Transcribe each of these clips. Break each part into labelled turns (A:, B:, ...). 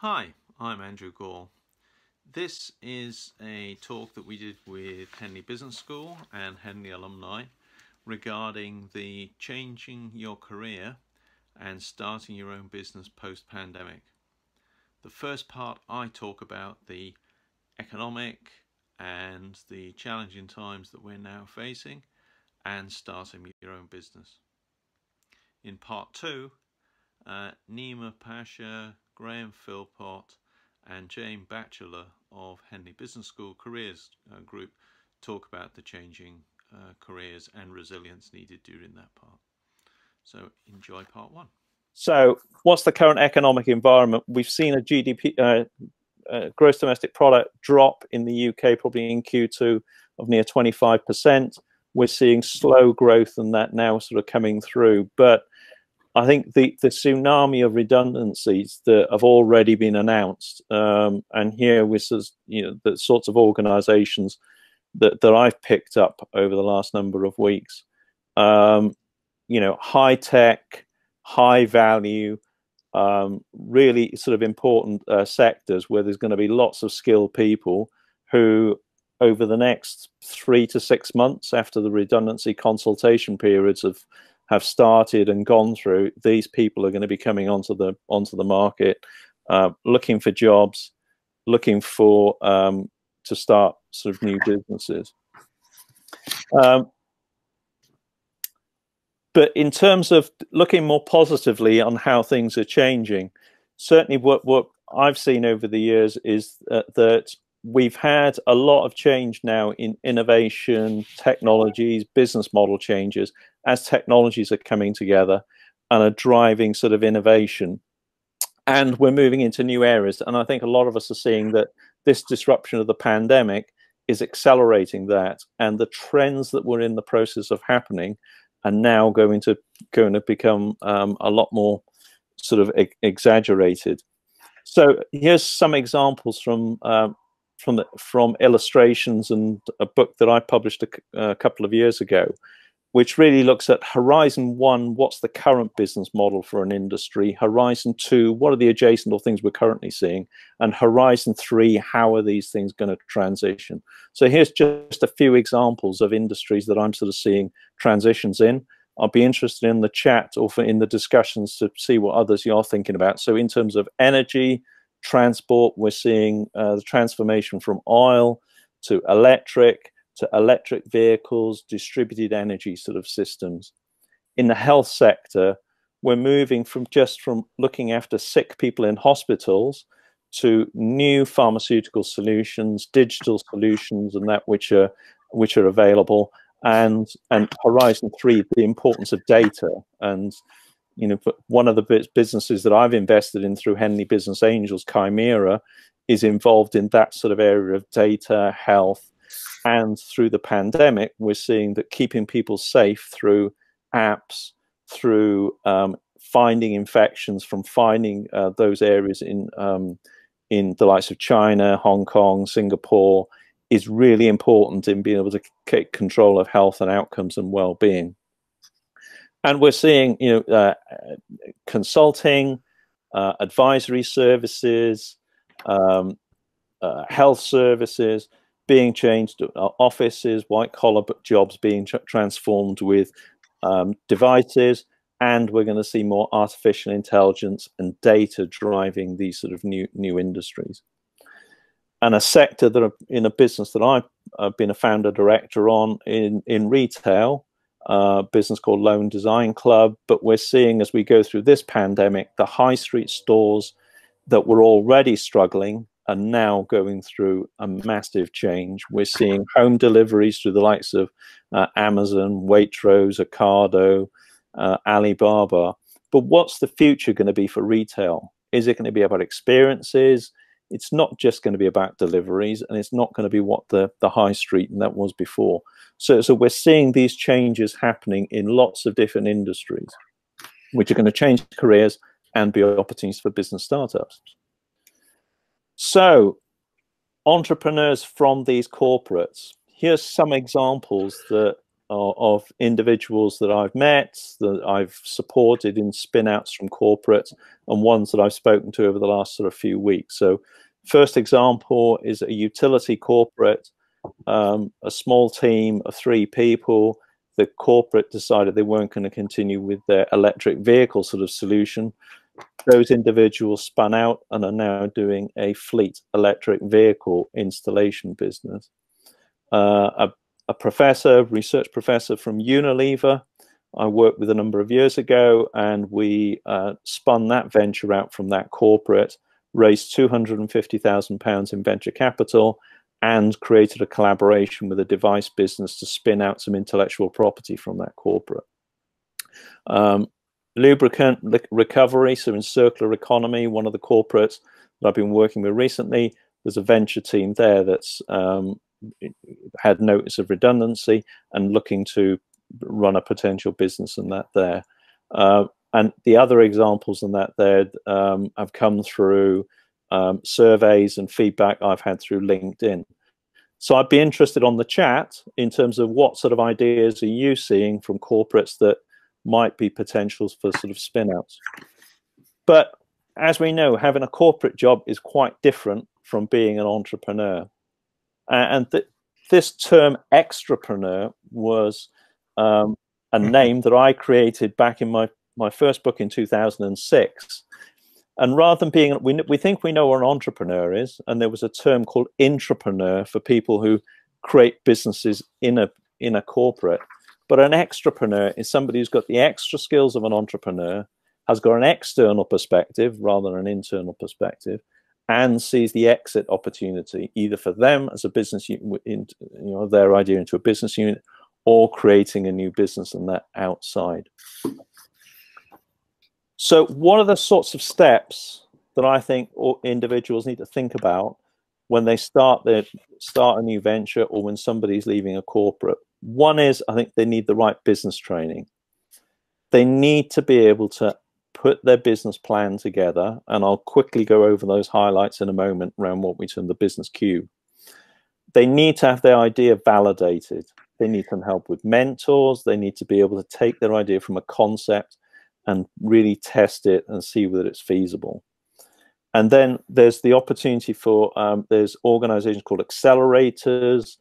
A: Hi, I'm Andrew Gore. This is a talk that we did with Henley Business School and Henley alumni regarding the changing your career and starting your own business post-pandemic. The first part I talk about the economic and the challenging times that we're now facing and starting your own business. In part two, Nima Pasha, Graham Philpott and Jane Batchelor of Henley Business School Careers Group talk about the changing careers and resilience needed during that part. So enjoy part one.
B: So what's the current economic environment? We've seen a GDP, gross domestic product, drop in the UK probably in Q2 of near 25%. We're seeing slow growth and that now sort of coming through. But I think the tsunami of redundancies that have already been announced, and here with the sorts of organisations that I've picked up over the last number of weeks, high tech, high value, really sort of important sectors where there's going to be lots of skilled people who, over the next 3 to 6 months after the redundancy consultation periods have started and gone through, these people are going to be coming onto the market, looking for jobs, looking for to start sort of new businesses. But in terms of looking more positively on how things are changing, certainly what I've seen over the years is that we've had a lot of change now in innovation, technologies, business model changes as technologies are coming together and are driving sort of innovation. And we're moving into new areas. And I think a lot of us are seeing that this disruption of the pandemic is accelerating that. And the trends that were in the process of happening are now going to become a lot more sort of exaggerated. So here's some examples from illustrations and a book that I published a couple of years ago, which really looks at Horizon 1, what's the current business model for an industry? Horizon 2, what are the adjacent or things we're currently seeing? And Horizon 3, how are these things going to transition? So here's just a few examples of industries that I'm sort of seeing transitions in. I'll be interested in the chat or in the discussions to see what others you're thinking about. So in terms of energy, transport, we're seeing the transformation from oil to electric vehicles, distributed energy sort of systems. In the health sector, we're moving from looking after sick people in hospitals to new pharmaceutical solutions, digital solutions, and that which are available. And Horizon 3, the importance of data. And one of the businesses that I've invested in through Henley Business Angels, Chimera, is involved in that sort of area of data, health. And through the pandemic, we're seeing that keeping people safe through apps, through finding infections, from finding those areas in the likes of China, Hong Kong, Singapore, is really important in being able to take control of health and outcomes and well-being. And we're seeing, consulting, advisory services, health services being changed, offices, white-collar jobs being transformed with devices, and we're going to see more artificial intelligence and data driving these sort of new industries. And a sector that in a business that I've been a founder director on in retail, business called Loan Design Club. But we're seeing, as we go through this pandemic, the high street stores that were already struggling are now going through a massive change. We're seeing home deliveries through the likes of Amazon, Waitrose, Ocado, Alibaba. But what's the future going to be for retail? Is it going to be about experiences? It's not just going to be about deliveries, and it's not going to be what the high street and that was before. So we're seeing these changes happening in lots of different industries, which are going to change careers and be opportunities for business startups. So entrepreneurs from these corporates, here's some examples that of individuals that I've met, that I've supported in spin-outs from corporate, and ones that I've spoken to over the last sort of few weeks. So first example is a utility corporate, a small team of 3 people. The corporate decided they weren't going to continue with their electric vehicle sort of solution. Those individuals spun out and are now doing a fleet electric vehicle installation business. A professor, research professor from Unilever, I worked with a number of years ago, and we spun that venture out from that corporate, raised £250,000 in venture capital, and created a collaboration with a device business to spin out some intellectual property from that corporate. Lubricant recovery, so in circular economy, one of the corporates that I've been working with recently, there's a venture team there that's had notice of redundancy and looking to run a potential business in that there. And the other examples in that there have come through surveys and feedback I've had through LinkedIn. So I'd be interested on the chat in terms of what sort of ideas are you seeing from corporates that might be potentials for sort of spin-outs. But as we know, having a corporate job is quite different from being an entrepreneur. And this term extrapreneur was a name that I created back in my first book in 2006. And rather than being, we think we know what an entrepreneur is, and there was a term called intrapreneur for people who create businesses in a corporate. But an extrapreneur is somebody who's got the extra skills of an entrepreneur, has got an external perspective rather than an internal perspective, and sees the exit opportunity either for them as a business unit, their idea into a business unit, or creating a new business and that outside. So what are the sorts of steps that I think individuals need to think about when they start a new venture or when somebody's leaving a corporate? One is, I think they need the right business training. They need to be able to put their business plan together, and I'll quickly go over those highlights in a moment around what we term the business cube. They need to have their idea validated. They need some help with mentors. They need to be able to take their idea from a concept and really test it and see whether it's feasible. And then there's the opportunity for, there's organizations called accelerators,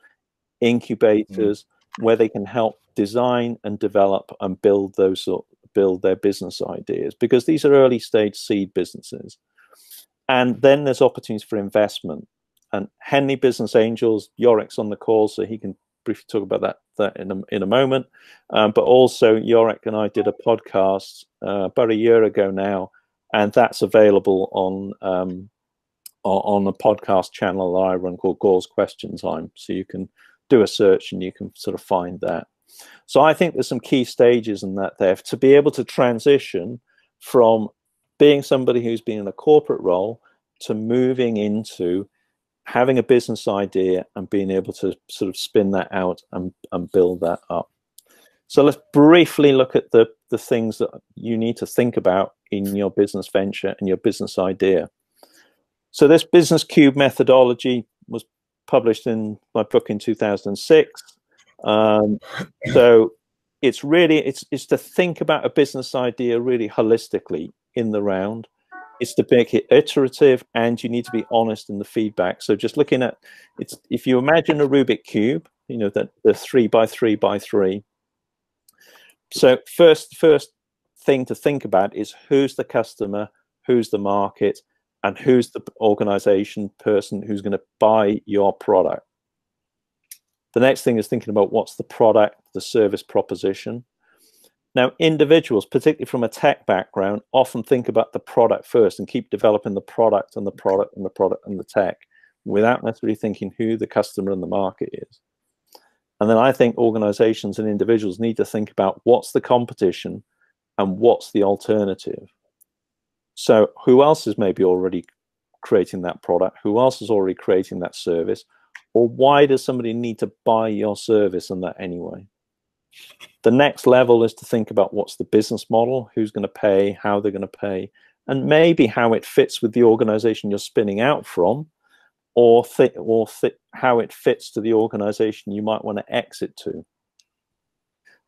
B: incubators, where they can help design and develop and build their business ideas, because these are early stage seed businesses. And then there's opportunities for investment. And Henley Business Angels, Yorick's on the call, so he can briefly talk about that in a moment. But also Yorick and I did a podcast about a year ago now, and that's available on a podcast channel that I run called Gore's Question Time. So you can do a search and you can sort of find that. So I think there's some key stages in that there to be able to transition from being somebody who's been in a corporate role to moving into having a business idea and being able to sort of spin that out and build that up. So let's briefly look at the things that you need to think about in your business venture and your business idea. So this business cube methodology was published in my book in 2006. So it's really, it's to think about a business idea really holistically in the round. It's to make it iterative, and you need to be honest in the feedback. So just looking at, if you imagine a Rubik cube, that the 3 by 3 by 3. So first thing to think about is who's the customer, who's the market, and who's the organization person who's going to buy your product. The next thing is thinking about what's the product, the service proposition. Now, individuals, particularly from a tech background, often think about the product first and keep developing the product and the product and the product and the tech without necessarily thinking who the customer and the market is. And then I think organizations and individuals need to think about what's the competition and what's the alternative. So who else is maybe already creating that product? Who else is already creating that service? Or why does somebody need to buy your service and that anyway? The next level is to think about what's the business model, who's going to pay, how they're going to pay, and maybe how it fits with the organization you're spinning out from, or how it fits to the organization you might want to exit to.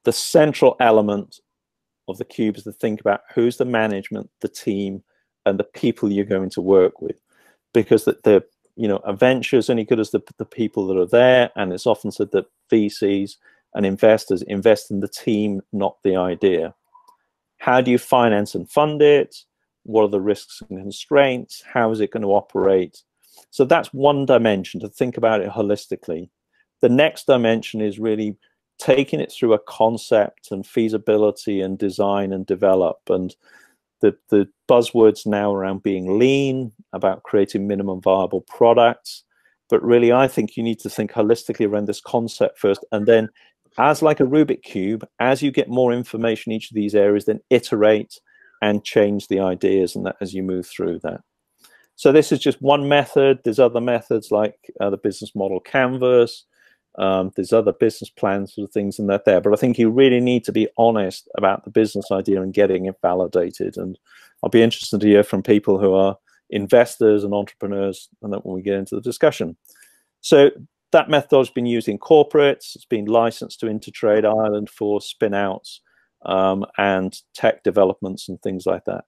B: the central element of the cube is to think about who's the management, the team, and the people you're going to work with, because the a venture is only good as the people that are there, and it's often said that VCs and investors invest in the team, not the idea. How do you finance and fund it? What are the risks and constraints? How is it going to operate? So that's one dimension, to think about it holistically. The next dimension is really taking it through a concept and feasibility and design and develop. And the buzzwords now around being lean, about creating minimum viable products. But really, I think you need to think holistically around this concept first, and then, as like a Rubik cube, as you get more information in each of these areas, then iterate and change the ideas and that as you move through that. So this is just one method. There's other methods like the business model canvas. There's other business plans sort of things in that there. But I think you really need to be honest about the business idea and getting it validated. And I'll be interested to hear from people who are investors and entrepreneurs, and that when we get into the discussion. So that methodology has been used in corporates. It's been licensed to Intertrade Ireland for spin-outs and tech developments and things like that.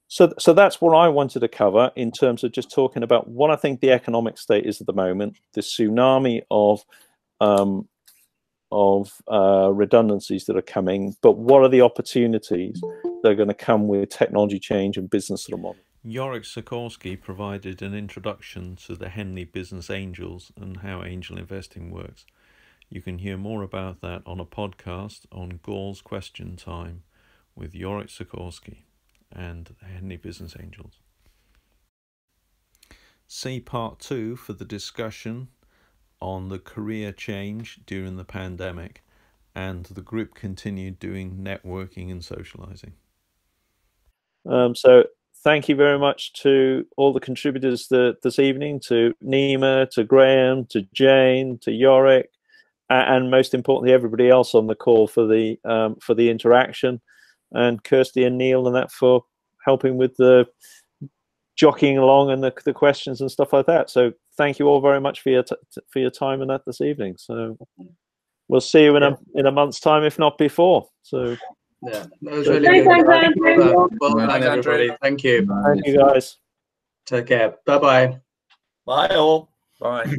B: So that's what I wanted to cover in terms of just talking about what I think the economic state is at the moment, the tsunami of redundancies that are coming, but what are the opportunities that are going to come with technology change and business model.
A: Yorick Sikorsky provided an introduction to the Henley Business Angels and how angel investing works. You can hear more about that on a podcast on Gall's Question Time with Yorick Sikorsky and the Henley Business Angels. See part 2 for the discussion on the career change during the pandemic, and the group continued doing networking and socializing.
B: So thank you very much to all the contributors this evening, to Nima, to Graham, to Jane, to Yorick, and most importantly, everybody else on the call for the interaction, and Kirsty and Neil and that for helping with the jockeying along and the questions and stuff like that. So thank you all very much for your time and that this evening. So we'll see you in a month's time, if not before. So
C: yeah, that was really good. Well done, everybody. Thank you.
B: Thank you, guys.
C: Take care. Bye-bye.
D: Bye all. Bye.